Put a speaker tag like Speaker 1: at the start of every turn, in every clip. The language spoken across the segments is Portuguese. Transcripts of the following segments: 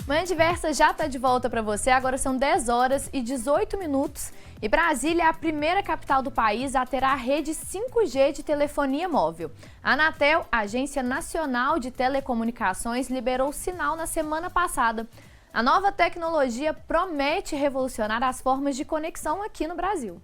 Speaker 1: Manhã Diversa já está de volta para você, agora são 10 horas e 18 minutos e Brasília é a primeira capital do país a ter a rede 5G de telefonia móvel. A Anatel, Agência Nacional de Telecomunicações, liberou o sinal na semana passada. A nova tecnologia promete revolucionar as formas de conexão aqui no Brasil.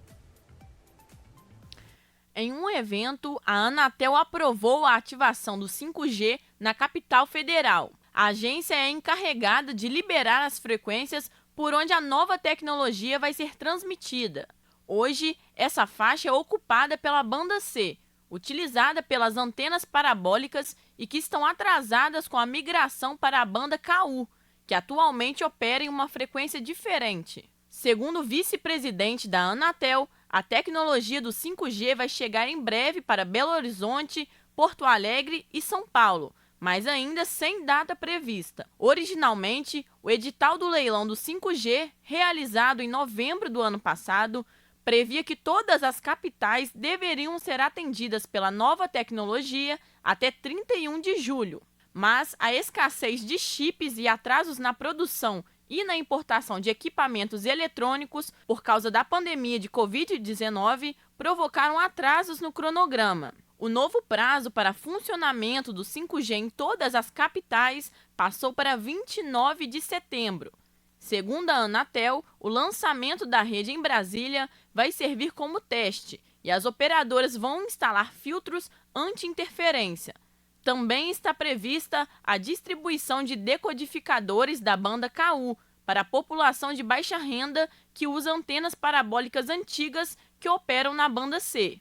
Speaker 2: Em um evento, a Anatel aprovou a ativação do 5G na capital federal. A agência é encarregada de liberar as frequências por onde a nova tecnologia vai ser transmitida. Hoje, essa faixa é ocupada pela banda C, utilizada pelas antenas parabólicas e que estão atrasadas com a migração para a banda KU, que atualmente opera em uma frequência diferente. Segundo o vice-presidente da Anatel, a tecnologia do 5G vai chegar em breve para Belo Horizonte, Porto Alegre e São Paulo, mas ainda sem data prevista. Originalmente, o edital do leilão do 5G, realizado em novembro do ano passado, previa que todas as capitais deveriam ser atendidas pela nova tecnologia até 31 de julho. Mas a escassez de chips e atrasos na produção e na importação de equipamentos eletrônicos por causa da pandemia de Covid-19 provocaram atrasos no cronograma. O novo prazo para funcionamento do 5G em todas as capitais passou para 29 de setembro. Segundo a Anatel, o lançamento da rede em Brasília vai servir como teste e as operadoras vão instalar filtros anti-interferência. Também está prevista a distribuição de decodificadores da banda KU para a população de baixa renda que usa antenas parabólicas antigas que operam na banda C.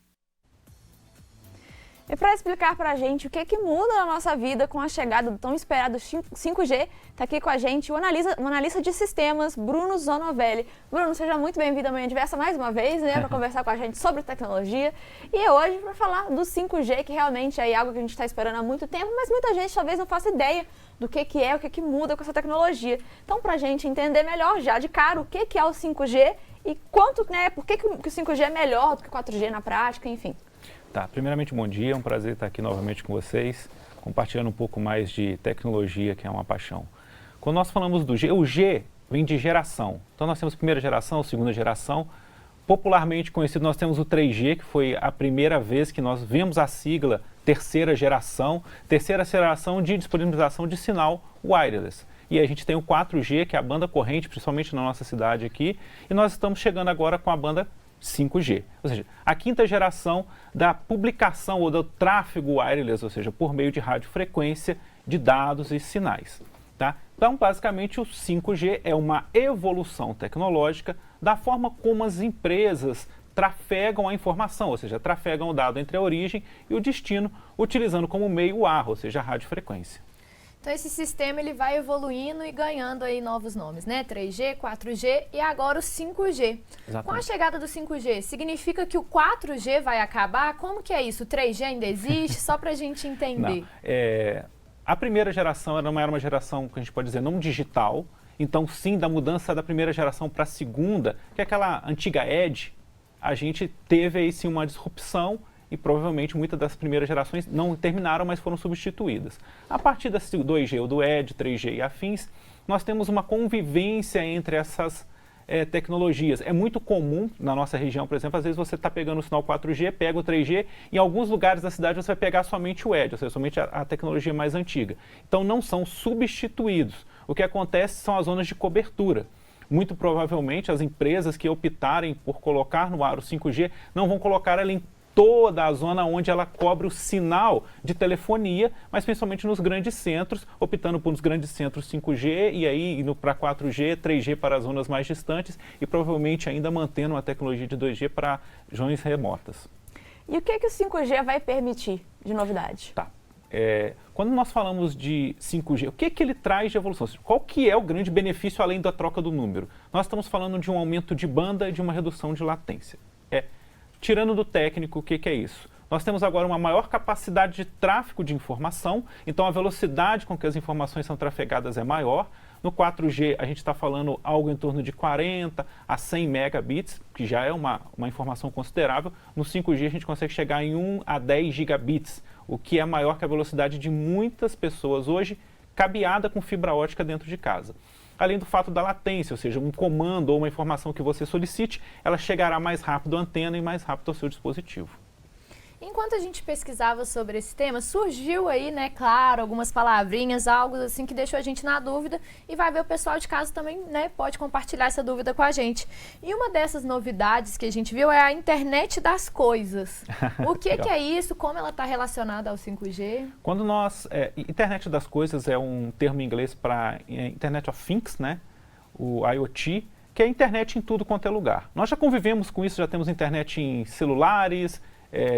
Speaker 3: E para explicar para a gente o que muda na nossa vida com a chegada do tão esperado 5G, está aqui com a gente o analista de sistemas, Bruno Zonovelli. Bruno, seja muito bem-vindo à Manhã Diversa mais uma vez, né, para conversar com a gente sobre tecnologia. E hoje para falar do 5G, que realmente é algo que a gente está esperando há muito tempo, mas muita gente talvez não faça ideia do que é, o que muda com essa tecnologia. Então, para a gente entender melhor já de cara o que é o 5G e quanto, né, por que o 5G é melhor do que o 4G na prática, enfim.
Speaker 4: Tá, primeiramente, bom dia, é um prazer estar aqui novamente com vocês, compartilhando um pouco mais de tecnologia, que é uma paixão. Quando nós falamos do G, o G vem de geração. Então, nós temos primeira geração, segunda geração. Popularmente conhecido, nós temos o 3G, que foi a primeira vez que nós vemos a sigla terceira geração de disponibilização de sinal wireless. E a gente tem o 4G, que é a banda corrente, principalmente na nossa cidade aqui, e nós estamos chegando agora com a banda 5G, ou seja, a quinta geração da publicação ou do tráfego wireless, ou seja, por meio de radiofrequência de dados e sinais. Tá? Então, basicamente, o 5G é uma evolução tecnológica da forma como as empresas trafegam a informação, ou seja, trafegam o dado entre a origem e o destino, utilizando como meio o ar, ou seja, a radiofrequência.
Speaker 1: Então esse sistema ele vai evoluindo e ganhando aí novos nomes, né? 3G, 4G e agora o 5G.
Speaker 4: Exatamente.
Speaker 1: Com a chegada do 5G, significa que o 4G vai acabar? Como que é isso? O 3G ainda existe? Só para a gente entender.
Speaker 4: Não, a primeira geração era uma geração que a gente pode dizer não digital, então sim, da mudança da primeira geração para a segunda, que é aquela antiga Edge, a gente teve aí sim uma disrupção e provavelmente muitas das primeiras gerações não terminaram, mas foram substituídas. A partir da 2G ou do Edge, 3G e afins, nós temos uma convivência entre essas tecnologias. É muito comum na nossa região, por exemplo, às vezes você está pegando o sinal 4G, pega o 3G, em alguns lugares da cidade você vai pegar somente o Edge, ou seja, somente a tecnologia mais antiga. Então não são substituídos. O que acontece são as zonas de cobertura. Muito provavelmente as empresas que optarem por colocar no ar o 5G não vão colocar ela em toda a zona onde ela cobre o sinal de telefonia, mas principalmente nos grandes centros, optando por nos grandes centros 5G e aí indo para 4G, 3G para as zonas mais distantes e provavelmente ainda mantendo uma tecnologia de 2G para regiões remotas.
Speaker 3: E o que o 5G vai permitir de novidade?
Speaker 4: Tá. Quando nós falamos de 5G, o que ele traz de evolução? Qual que é o grande benefício além da troca do número? Nós estamos falando de um aumento de banda e de uma redução de latência. Tirando do técnico, o que é isso? Nós temos agora uma maior capacidade de tráfego de informação, então a velocidade com que as informações são trafegadas é maior. No 4G, a gente está falando algo em torno de 40 a 100 megabits, que já é uma informação considerável. No 5G, a gente consegue chegar em 1 a 10 gigabits, o que é maior que a velocidade de muitas pessoas hoje cabeada com fibra ótica dentro de casa. Além do fato da latência, ou seja, um comando ou uma informação que você solicite, ela chegará mais rápido à antena e mais rápido ao seu dispositivo.
Speaker 1: Enquanto a gente pesquisava sobre esse tema, surgiu aí, né, claro, algumas palavrinhas, algo assim que deixou a gente na dúvida e vai ver o pessoal de casa também, né, pode compartilhar essa dúvida com a gente. E uma dessas novidades que a gente viu é a internet das coisas. O que é isso? Como ela está relacionada ao 5G?
Speaker 4: Quando internet das coisas é um termo em inglês para Internet of Things, né, o IoT, que é internet em tudo quanto é lugar. Nós já convivemos com isso, já temos internet em celulares,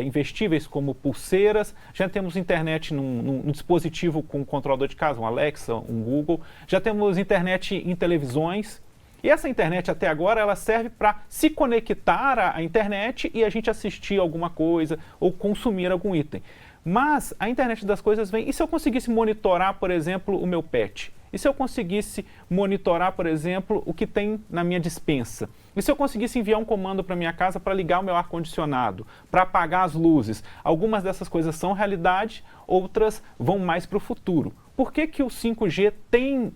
Speaker 4: investíveis como pulseiras, já temos internet num dispositivo com controlador de casa, um Alexa, um Google, já temos internet em televisões. E essa internet até agora ela serve para se conectar à internet e a gente assistir alguma coisa ou consumir algum item. Mas a internet das coisas vem, e se eu conseguisse monitorar, por exemplo, o meu pet? E se eu conseguisse monitorar, por exemplo, o que tem na minha despensa? E se eu conseguisse enviar um comando para minha casa para ligar o meu ar-condicionado, para apagar as luzes? Algumas dessas coisas são realidade, outras vão mais para o futuro. Por que que o 5G tem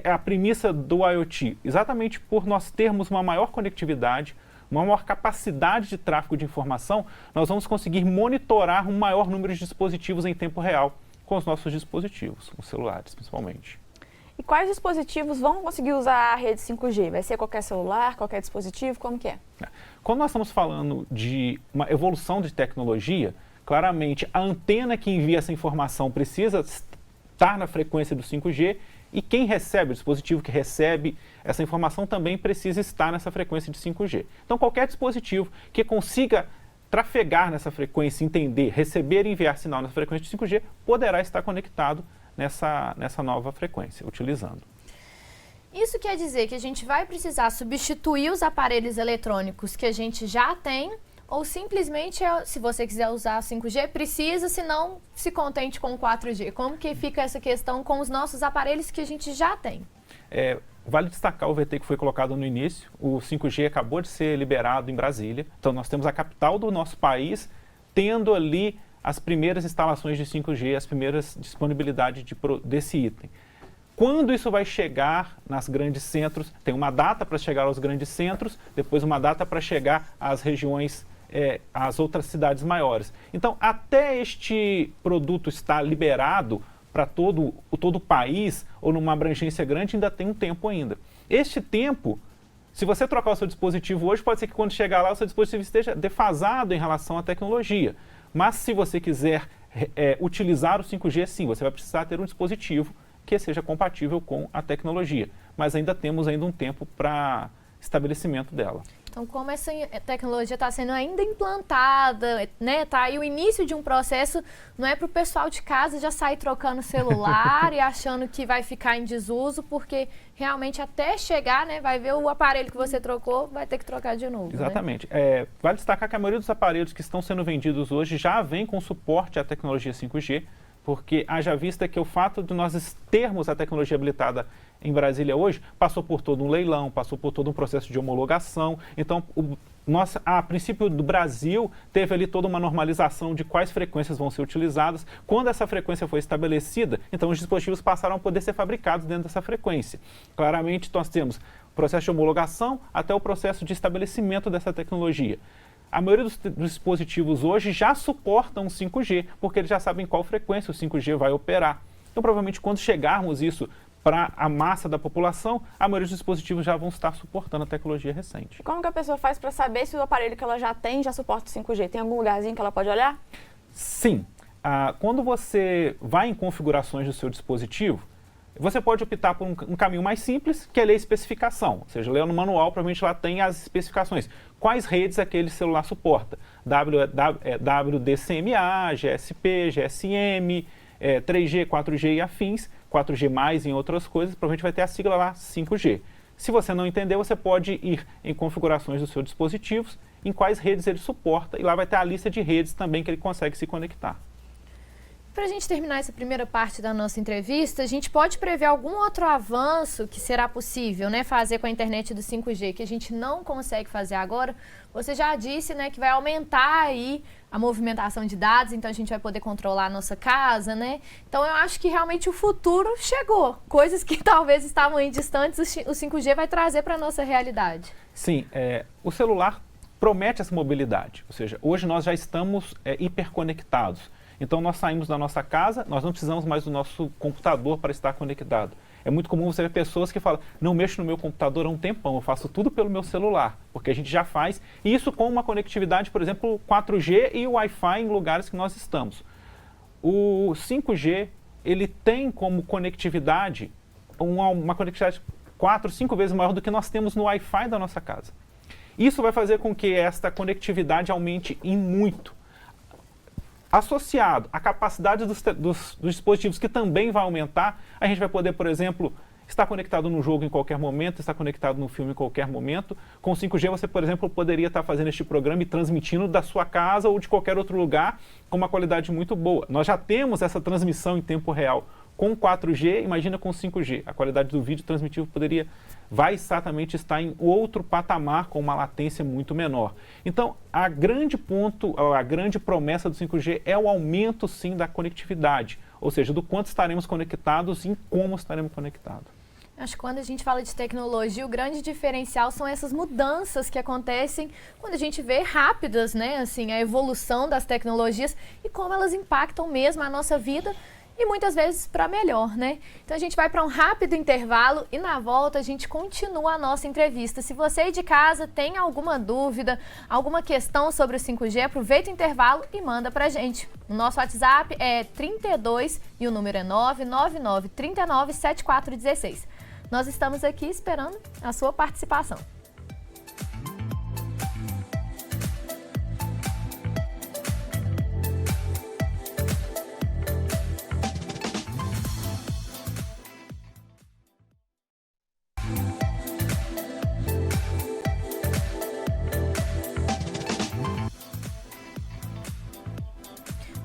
Speaker 4: a premissa do IoT? Exatamente por nós termos uma maior conectividade, uma maior capacidade de tráfego de informação, nós vamos conseguir monitorar um maior número de dispositivos em tempo real com os nossos dispositivos, os celulares principalmente.
Speaker 3: E quais dispositivos vão conseguir usar a rede 5G? Vai ser qualquer celular, qualquer dispositivo? Como que é?
Speaker 4: Quando nós estamos falando de uma evolução de tecnologia, claramente a antena que envia essa informação precisa estar na frequência do 5G e quem recebe, o dispositivo que recebe essa informação também precisa estar nessa frequência de 5G. Então qualquer dispositivo que consiga trafegar nessa frequência, entender, receber e enviar sinal nessa frequência de 5G poderá estar conectado nessa nova frequência, utilizando.
Speaker 1: Isso quer dizer que a gente vai precisar substituir os aparelhos eletrônicos que a gente já tem ou simplesmente, se você quiser usar 5G, precisa, senão se contente com 4G. Como que fica essa questão com os nossos aparelhos que a gente já tem?
Speaker 4: Vale destacar o VT que foi colocado no início, o 5G acabou de ser liberado em Brasília, então nós temos a capital do nosso país tendo ali as primeiras instalações de 5G, as primeiras disponibilidades desse item. Quando isso vai chegar nas grandes centros, tem uma data para chegar aos grandes centros, depois uma data para chegar às regiões, às outras cidades maiores. Então, até este produto estar liberado para todo o país, ou numa abrangência grande, ainda tem um tempo ainda. Este tempo, se você trocar o seu dispositivo hoje, pode ser que quando chegar lá o seu dispositivo esteja defasado em relação à tecnologia. Mas se você quiser utilizar o 5G, sim, você vai precisar ter um dispositivo que seja compatível com a tecnologia. Mas ainda temos um tempo para estabelecimento dela.
Speaker 1: Então, como essa tecnologia está sendo ainda implantada, né? Tá aí o início de um processo, não é para o pessoal de casa já sair trocando celular e achando que vai ficar em desuso, porque realmente até chegar, né, vai ver o aparelho que você trocou, vai ter que trocar de novo.
Speaker 4: Exatamente.
Speaker 1: Né?
Speaker 4: Vale destacar que a maioria dos aparelhos que estão sendo vendidos hoje já vem com suporte à tecnologia 5G, porque haja vista que o fato de nós termos a tecnologia habilitada em Brasília hoje, passou por todo um leilão, passou por todo um processo de homologação. Então, a princípio do Brasil, teve ali toda uma normalização de quais frequências vão ser utilizadas. Quando essa frequência foi estabelecida, então os dispositivos passaram a poder ser fabricados dentro dessa frequência. Claramente, nós temos o processo de homologação até o processo de estabelecimento dessa tecnologia. A maioria dos dispositivos hoje já suportam 5G, porque eles já sabem qual frequência o 5G vai operar. Então, provavelmente, quando chegarmos isso para a massa da população, a maioria dos dispositivos já vão estar suportando a tecnologia recente.
Speaker 3: Como que a pessoa faz para saber se o aparelho que ela já tem já suporta o 5G? Tem algum lugarzinho que ela pode olhar?
Speaker 4: Sim. Quando você vai em configurações do seu dispositivo, você pode optar por um caminho mais simples, que é ler especificação. Ou seja, ler no manual, provavelmente lá tem as especificações. Quais redes aquele celular suporta? WDCMA, GSP, GSM, 3G, 4G e afins, 4G+, em outras coisas, provavelmente vai ter a sigla lá 5G. Se você não entender, você pode ir em configurações dos seus dispositivos, em quais redes ele suporta, e lá vai ter a lista de redes também que ele consegue se conectar.
Speaker 1: Para a gente terminar essa primeira parte da nossa entrevista, a gente pode prever algum outro avanço que será possível, né, fazer com a internet do 5G, que a gente não consegue fazer agora? Você já disse, né, que vai aumentar aí a movimentação de dados, então a gente vai poder controlar a nossa casa, né? Então eu acho que realmente o futuro chegou. Coisas que talvez estavam aí distantes, o 5G vai trazer para a nossa realidade.
Speaker 4: Sim, o celular promete essa mobilidade, ou seja, hoje nós já estamos hiperconectados. Então nós saímos da nossa casa, nós não precisamos mais do nosso computador para estar conectado. É muito comum você ver pessoas que falam, não mexo no meu computador há um tempão, eu faço tudo pelo meu celular, porque a gente já faz, e isso com uma conectividade, por exemplo, 4G e Wi-Fi em lugares que nós estamos. O 5G, ele tem como conectividade, uma conectividade 4, 5 vezes maior do que nós temos no Wi-Fi da nossa casa. Isso vai fazer com que esta conectividade aumente em muito. Associado à capacidade dos dispositivos, que também vai aumentar, a gente vai poder, por exemplo, estar conectado no jogo em qualquer momento, estar conectado no filme em qualquer momento. Com 5G você, por exemplo, poderia estar fazendo este programa e transmitindo da sua casa ou de qualquer outro lugar com uma qualidade muito boa. Nós já temos essa transmissão em tempo real com 4G, imagina com 5G. A qualidade do vídeo transmitido vai exatamente estar em outro patamar com uma latência muito menor. Então, a grande promessa do 5G é o aumento, sim, da conectividade, ou seja, do quanto estaremos conectados e como estaremos conectados.
Speaker 1: Acho que quando a gente fala de tecnologia, o grande diferencial são essas mudanças que acontecem quando a gente vê rápidas, né, assim, a evolução das tecnologias e como elas impactam mesmo a nossa vida. E muitas vezes para melhor, né? Então a gente vai para um rápido intervalo e na volta a gente continua a nossa entrevista. Se você aí de casa tem alguma dúvida, alguma questão sobre o 5G, aproveita o intervalo e manda pra gente. O nosso WhatsApp é 32 e o número é 999 39 7416. Nós estamos aqui esperando a sua participação.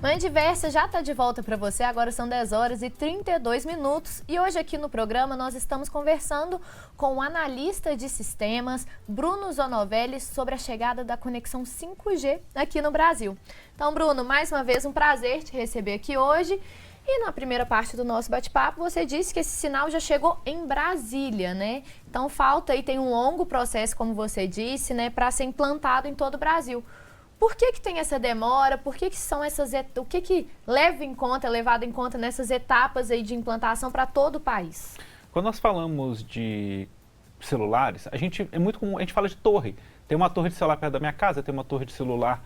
Speaker 1: Mãe Diversa já está de volta para você, agora são 10 horas e 32 minutos e hoje aqui no programa nós estamos conversando com o analista de sistemas Bruno Zonovelli sobre a chegada da conexão 5G aqui no Brasil. Então, Bruno, mais uma vez um prazer te receber aqui hoje e na primeira parte do nosso bate-papo você disse que esse sinal já chegou em Brasília, né? Então falta aí, tem um longo processo, como você disse, né, para ser implantado em todo o Brasil. Por que tem essa demora? Por que são o que é levado em conta nessas etapas aí de implantação para todo o país?
Speaker 4: Quando nós falamos de celulares, é muito comum, a gente fala de torre. Tem uma torre de celular perto da minha casa, tem uma torre de celular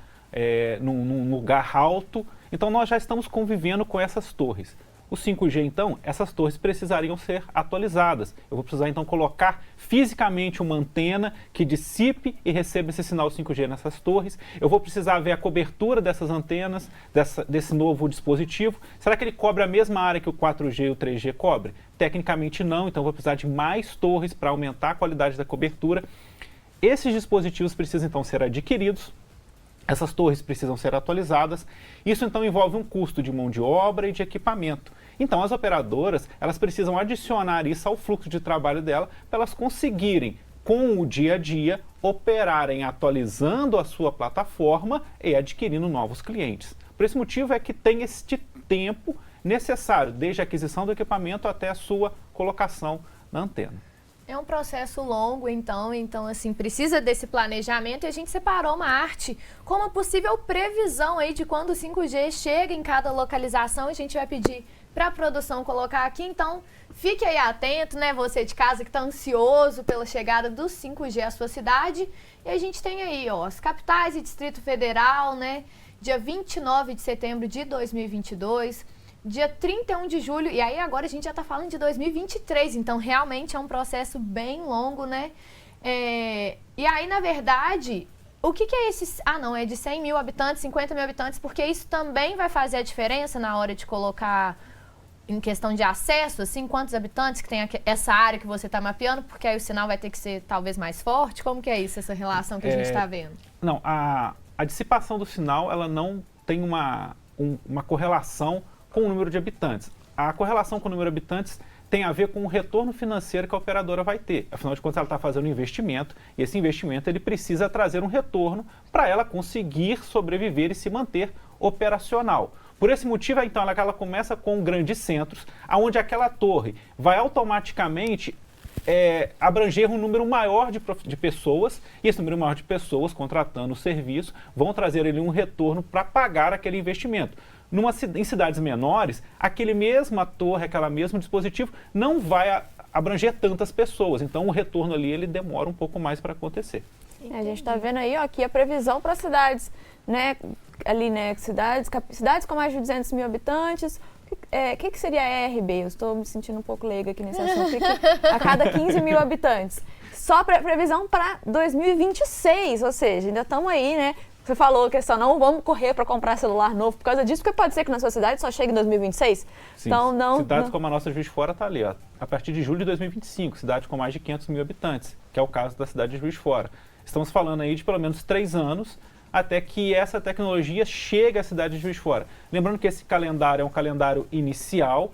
Speaker 4: num lugar alto. Então nós já estamos convivendo com essas torres. O 5G, então, essas torres precisariam ser atualizadas. Eu vou precisar, então, colocar fisicamente uma antena que dissipe e receba esse sinal 5G nessas torres. Eu vou precisar ver a cobertura dessas antenas, desse novo dispositivo. Será que ele cobre a mesma área que o 4G e o 3G cobre? Tecnicamente não, então eu vou precisar de mais torres para aumentar a qualidade da cobertura. Esses dispositivos precisam, então, ser adquiridos. Essas torres precisam ser atualizadas. Isso, então, envolve um custo de mão de obra e de equipamento. Então, as operadoras, elas precisam adicionar isso ao fluxo de trabalho dela para elas conseguirem, com o dia a dia, operarem atualizando a sua plataforma e adquirindo novos clientes. Por esse motivo é que tem este tempo necessário, desde a aquisição do equipamento até a sua colocação na antena.
Speaker 1: É um processo longo, então assim, precisa desse planejamento e a gente separou uma arte com uma possível previsão aí de quando o 5G chega em cada localização. A gente vai pedir para a produção colocar aqui, então fique aí atento, né, você de casa que está ansioso pela chegada do 5G à sua cidade. E a gente tem aí, ó, as capitais e Distrito Federal, né, dia 29 de setembro de 2022, dia 31 de julho, e aí agora a gente já está falando de 2023, então realmente é um processo bem longo, né? E aí, na verdade, o que é esse... Ah, não, é de 100 mil habitantes, 50 mil habitantes, porque isso também vai fazer a diferença na hora de colocar em questão de acesso, assim, quantos habitantes que tem essa área que você está mapeando, porque aí o sinal vai ter que ser talvez mais forte? Como que é isso, essa relação que a gente está vendo?
Speaker 4: Não, a dissipação do sinal, ela não tem uma correlação com o número de habitantes. A correlação com o número de habitantes tem a ver com o retorno financeiro que a operadora vai ter. Afinal de contas, ela está fazendo um investimento e esse investimento ele precisa trazer um retorno para ela conseguir sobreviver e se manter operacional. Por esse motivo, então, ela começa com grandes centros, onde aquela torre vai automaticamente abranger um número maior de pessoas, e esse número maior de pessoas, contratando o serviço, vão trazer ali um retorno para pagar aquele investimento. Em cidades menores, aquele mesma torre, aquele mesmo dispositivo, não vai abranger tantas pessoas, então o retorno ali ele demora um pouco mais para acontecer.
Speaker 3: A gente está vendo aí, ó, aqui a previsão para cidades, né, ali, né, cidades com mais de 200 mil habitantes. O que seria a ERB? Eu estou me sentindo um pouco leiga aqui nesse assunto. A cada 15 mil habitantes. Só previsão para 2026, ou seja, ainda estamos aí, né? Você falou que não vamos correr para comprar celular novo por causa disso, porque pode ser que na sua cidade só chegue em 2026.
Speaker 4: Sim,
Speaker 3: então,
Speaker 4: cidades como a nossa Juiz de Fora está ali, ó, a partir de julho de 2025, cidade com mais de 500 mil habitantes, que é o caso da cidade de Juiz de Fora. Estamos falando aí de pelo menos 3 anos até que essa tecnologia chegue à cidade de Juiz de Fora. Lembrando que esse calendário é um calendário inicial.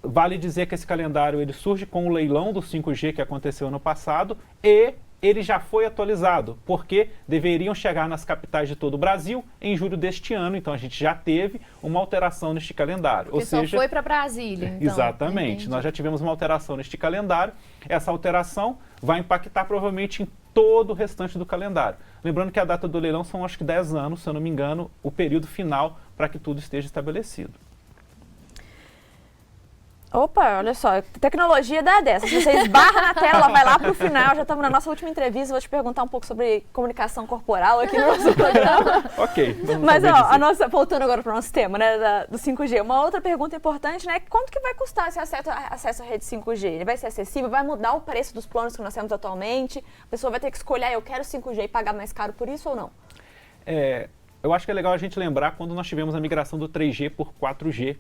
Speaker 4: Vale dizer que esse calendário ele surge com o leilão do 5G que aconteceu ano passado e ele já foi atualizado, porque deveriam chegar nas capitais de todo o Brasil em julho deste ano. Então, a gente já teve uma alteração neste calendário.
Speaker 1: Porque só foi para Brasília, então.
Speaker 4: Exatamente.
Speaker 1: Entendi.
Speaker 4: Nós já tivemos uma alteração neste calendário. Essa alteração vai impactar provavelmente em todo o restante do calendário. Lembrando que a data do leilão são, acho que 10 anos, se eu não me engano, o período final para que tudo esteja estabelecido.
Speaker 3: Opa, olha só, tecnologia dá dessa. Se você esbarra na tela, ela vai lá pro final. Já estamos na nossa última entrevista, vou te perguntar um pouco sobre comunicação corporal aqui no nosso programa.
Speaker 4: Ok.
Speaker 3: Mas, ó, voltando agora para o nosso tema, né, do 5G, uma outra pergunta importante, né, quanto que vai custar esse acesso à rede 5G? Ele vai ser acessível? Vai mudar o preço dos planos que nós temos atualmente? A pessoa vai ter que escolher, eu quero 5G e pagar mais caro por isso ou não?
Speaker 4: Eu acho que é legal a gente lembrar quando nós tivemos a migração do 3G por 4G.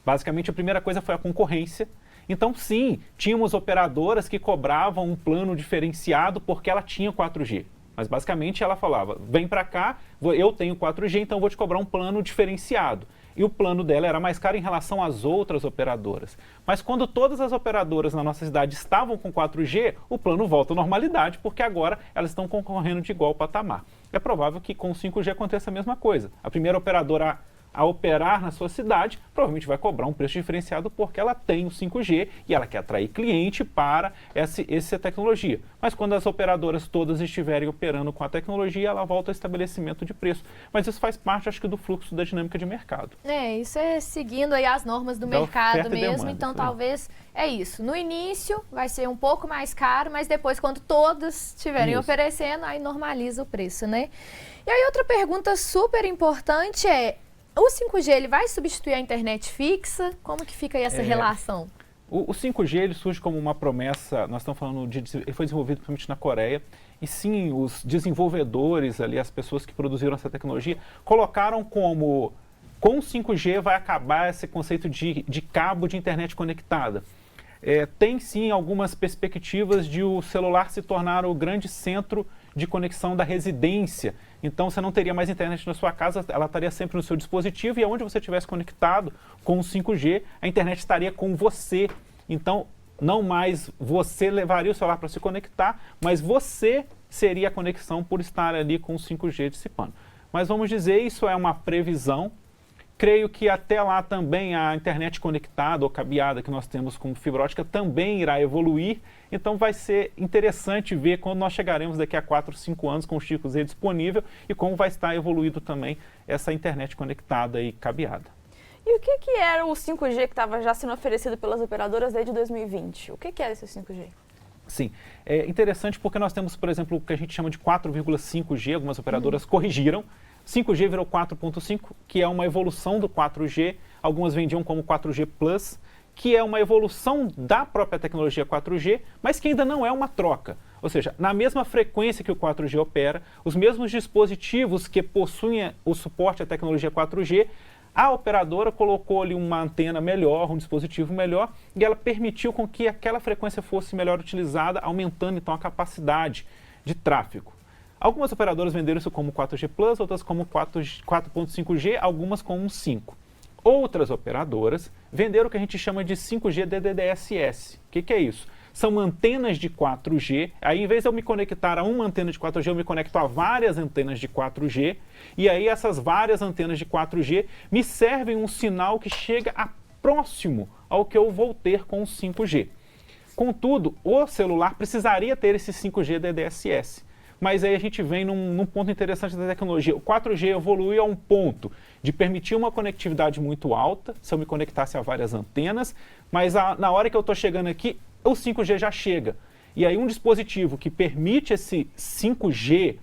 Speaker 4: Basicamente, a primeira coisa foi a concorrência. Então, sim, tínhamos operadoras que cobravam um plano diferenciado porque ela tinha 4G. Mas, basicamente, ela falava, vem para cá, eu tenho 4G, então vou te cobrar um plano diferenciado. E o plano dela era mais caro em relação às outras operadoras. Mas quando todas as operadoras na nossa cidade estavam com 4G, o plano volta à normalidade, porque agora elas estão concorrendo de igual patamar. É provável que com o 5G aconteça a mesma coisa. A primeira operadora a operar na sua cidade, provavelmente vai cobrar um preço diferenciado porque ela tem o 5G e ela quer atrair cliente para essa tecnologia. Mas quando as operadoras todas estiverem operando com a tecnologia, ela volta ao estabelecimento de preço. Mas isso faz parte, acho que, do fluxo da dinâmica de mercado.
Speaker 1: Isso é seguindo aí as normas do mercado mesmo, então talvez é isso. No início vai ser um pouco mais caro, mas depois quando todos estiverem oferecendo, aí normaliza o preço, né? E aí outra pergunta super importante o 5G ele vai substituir a internet fixa? Como que fica aí essa relação?
Speaker 4: O 5G ele surge como uma promessa, nós estamos falando ele foi desenvolvido principalmente na Coreia, e sim, os desenvolvedores ali, as pessoas que produziram essa tecnologia, colocaram como, com o 5G vai acabar esse conceito de cabo de internet conectada. Tem sim algumas perspectivas de o celular se tornar o grande centro de conexão da residência. Então, você não teria mais internet na sua casa, ela estaria sempre no seu dispositivo e aonde você estivesse conectado com o 5G, a internet estaria com você. Então, não mais você levaria o celular para se conectar, mas você seria a conexão por estar ali com o 5G dissipando. Mas vamos dizer, isso é uma previsão. Creio que até lá também a internet conectada ou cabeada que nós temos como fibra ótica também irá evoluir. Então vai ser interessante ver quando nós chegaremos daqui a 4, 5 anos com o 5G disponível e como vai estar evoluído também essa internet conectada e cabeada.
Speaker 3: E o que era o 5G que estava já sendo oferecido pelas operadoras desde 2020? O que era esse 5G?
Speaker 4: Sim, é interessante porque nós temos, por exemplo, o que a gente chama de 4,5G, algumas operadoras corrigiram. 5G virou 4.5, que é uma evolução do 4G, algumas vendiam como 4G Plus, que é uma evolução da própria tecnologia 4G, mas que ainda não é uma troca. Ou seja, na mesma frequência que o 4G opera, os mesmos dispositivos que possuem o suporte à tecnologia 4G, a operadora colocou ali uma antena melhor, um dispositivo melhor, e ela permitiu com que aquela frequência fosse melhor utilizada, aumentando então a capacidade de tráfego. Algumas operadoras venderam isso como 4G Plus, outras como 4.5G, algumas como 5. outras operadoras venderam o que a gente chama de 5G DDD-SS. O que é isso? São antenas de 4G, aí em vez de eu me conectar a uma antena de 4G, eu me conecto a várias antenas de 4G, e aí essas várias antenas de 4G me servem um sinal que chega próximo ao que eu vou ter com o 5G. Contudo, o celular precisaria ter esse 5G DDS-S. Mas aí a gente vem num ponto interessante da tecnologia. O 4G evoluiu a um ponto de permitir uma conectividade muito alta, se eu me conectasse a várias antenas, mas na hora que eu estou chegando aqui, o 5G já chega. E aí um dispositivo que permite esse 5G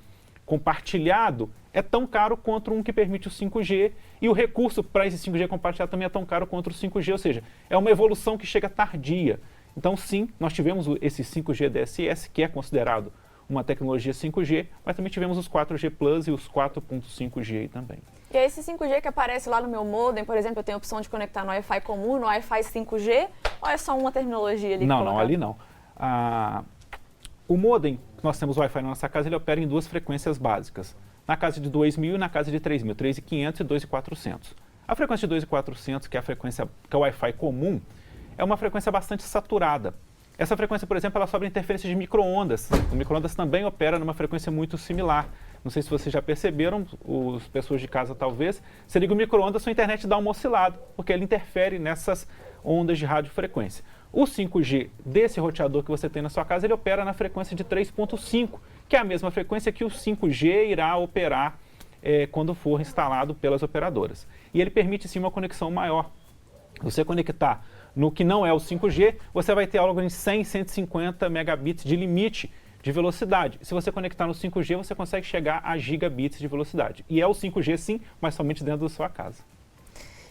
Speaker 4: compartilhado é tão caro quanto um que permite o 5G, e o recurso para esse 5G compartilhado também é tão caro quanto o 5G, ou seja, é uma evolução que chega tardia. Então sim, nós tivemos esse 5G DSS, que é considerado uma tecnologia 5G, mas também tivemos os 4G Plus e os 4.5G também.
Speaker 3: E é esse 5G que aparece lá no meu modem, por exemplo, eu tenho a opção de conectar no Wi-Fi comum, no Wi-Fi 5G, ou é só uma terminologia ali?
Speaker 4: Não, ali não. O modem que nós temos Wi-Fi na nossa casa, ele opera em duas frequências básicas. Na casa de 2.000 e na casa de 3.000, 3.500 e 2.400. A frequência de 2.400, que é a frequência que é o Wi-Fi comum, é uma frequência bastante saturada. Essa frequência, por exemplo, ela sofre interferência de micro-ondas. O micro-ondas também opera numa frequência muito similar. Não sei se vocês já perceberam, as pessoas de casa talvez, você liga o micro-ondas, sua internet dá uma oscilada, porque ele interfere nessas ondas de radiofrequência. O 5G desse roteador que você tem na sua casa, ele opera na frequência de 3.5, que é a mesma frequência que o 5G irá operar quando for instalado pelas operadoras. E ele permite sim uma conexão maior. Você conectar no que não é o 5G, você vai ter algo em 100, 150 megabits de limite de velocidade. Se você conectar no 5G, você consegue chegar a gigabits de velocidade. E é o 5G sim, mas somente dentro da sua casa.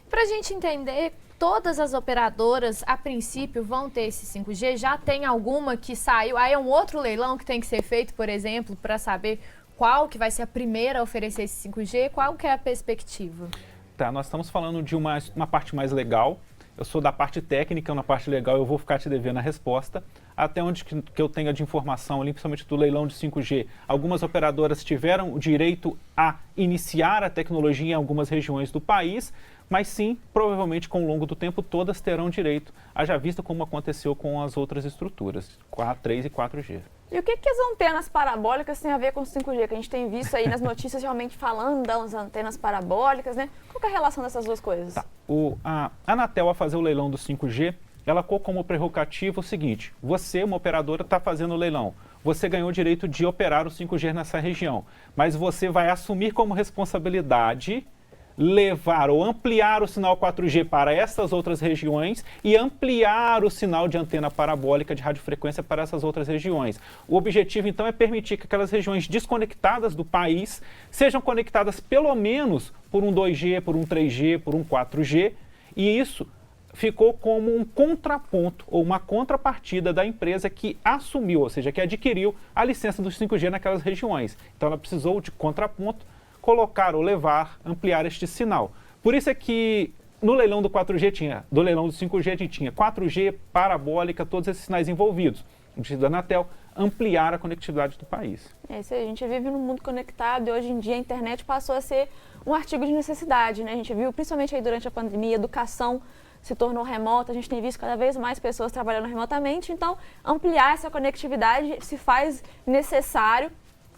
Speaker 1: Para a gente entender, todas as operadoras, a princípio, vão ter esse 5G? Já tem alguma que saiu? Aí é um outro leilão que tem que ser feito, por exemplo, para saber qual que vai ser a primeira a oferecer esse 5G? Qual que é a perspectiva?
Speaker 4: Tá, nós estamos falando de uma parte mais legal. Eu sou da parte técnica, na parte legal eu vou ficar te devendo a resposta. Até onde que eu tenho de informação ali, principalmente do leilão de 5G, algumas operadoras tiveram o direito a iniciar a tecnologia em algumas regiões do país, mas sim, provavelmente com o longo do tempo, todas terão direito, haja vista como aconteceu com as outras estruturas, 3 e 4G.
Speaker 3: E o que as antenas parabólicas têm a ver com o 5G? Que a gente tem visto aí nas notícias realmente falando das antenas parabólicas, né? Qual que é a relação dessas duas coisas?
Speaker 4: Tá. A Anatel, a fazer o leilão do 5G, ela colocou como prerrogativa o seguinte: você, uma operadora, está fazendo o leilão. Você ganhou o direito de operar o 5G nessa região, mas você vai assumir como responsabilidade levar ou ampliar o sinal 4G para essas outras regiões e ampliar o sinal de antena parabólica de radiofrequência para essas outras regiões. O objetivo, então, é permitir que aquelas regiões desconectadas do país sejam conectadas pelo menos por um 2G, por um 3G, por um 4G, e isso ficou como um contraponto ou uma contrapartida da empresa que assumiu, ou seja, que adquiriu a licença do 5G naquelas regiões. Então ela precisou de contraponto, colocar ou levar, ampliar este sinal. Por isso é que no leilão do 4G do leilão do 5G a gente tinha 4G, parabólica, todos esses sinais envolvidos. O objetivo da Anatel, ampliar a conectividade do país.
Speaker 3: A gente vive num mundo conectado e hoje em dia a internet passou a ser um artigo de necessidade, né? A gente viu, principalmente aí durante a pandemia, a educação se tornou remota, a gente tem visto cada vez mais pessoas trabalhando remotamente, então ampliar essa conectividade se faz necessário.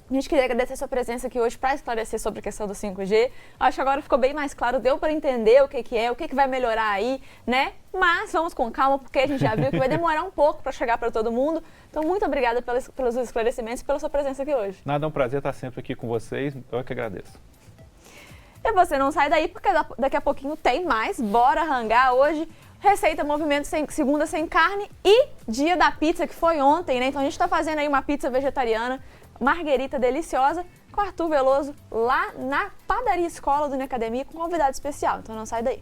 Speaker 3: A gente queria agradecer a sua presença aqui hoje para esclarecer sobre a questão do 5G. Acho que agora ficou bem mais claro, deu para entender o que é, o que vai melhorar aí, né? Mas vamos com calma, porque a gente já viu que vai demorar um pouco para chegar para todo mundo. Então, muito obrigada pelos esclarecimentos e pela sua presença aqui hoje.
Speaker 4: Nada, é um prazer estar sempre aqui com vocês, eu que agradeço.
Speaker 3: E você não sai daí, porque daqui a pouquinho tem mais. Bora rangar hoje. Receita Movimento segunda sem carne e dia da pizza, que foi ontem, né? Então a gente está fazendo aí uma pizza vegetariana, marguerita deliciosa, com Arthur Veloso, lá na Padaria Escola do Unacademia, com convidado especial. Então não sai daí.